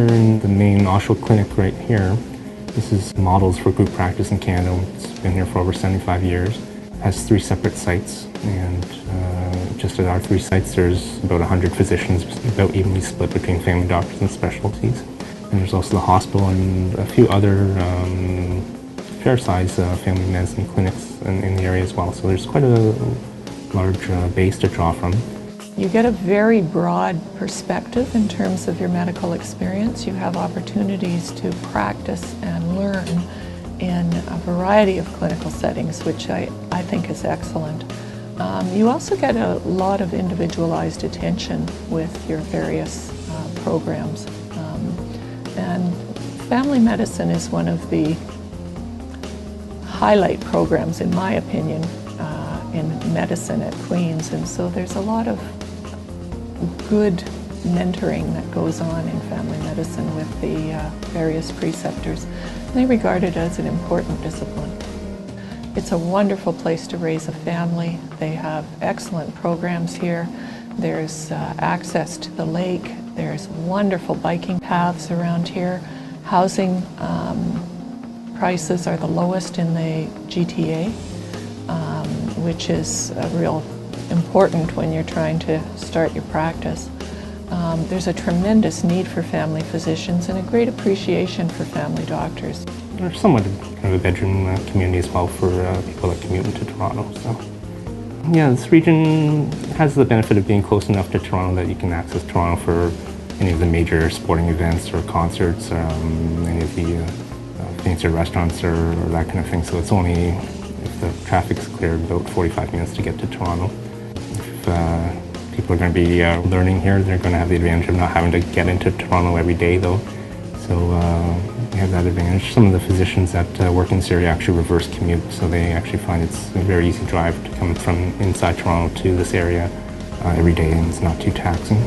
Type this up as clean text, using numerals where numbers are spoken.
We're in the main Oshawa clinic right here. This is models for group practice in Canada. It's been here for over 75 years. It has 3 separate sites, and just at our 3 sites there's about 100 physicians, about evenly split between family doctors and specialties. And there's also the hospital and a few other fair-sized family medicine clinics in the area as well. So there's quite a large base to draw from. You get a very broad perspective in terms of your medical experience. You have opportunities to practice and learn in a variety of clinical settings, which I think is excellent. You also get a lot of individualized attention with your various programs. And family medicine is one of the highlight programs, in my opinion, in medicine at Queen's, and so there's a lot of good mentoring that goes on in family medicine with the various preceptors. They regard it as an important discipline. It's a wonderful place to raise a family. They have excellent programs here. There's access to the lake. There's wonderful biking paths around here. Housing prices are the lowest in the GTA, which is real important when you're trying to start your practice. There's a tremendous need for family physicians and a great appreciation for family doctors. There's somewhat kind of a bedroom community as well for people that commute into Toronto. So, yeah, this region has the benefit of being close enough to Toronto that you can access Toronto for any of the major sporting events or concerts, any of the fancy restaurants or that kind of thing. So it's only, if the traffic's cleared, about 45 minutes to get to Toronto. If people are going to be learning here, they're going to have the advantage of not having to get into Toronto every day, though. So we have that advantage. Some of the physicians that work in this area actually reverse commute, so they actually find it's a very easy drive to come from inside Toronto to this area every day, and it's not too taxing.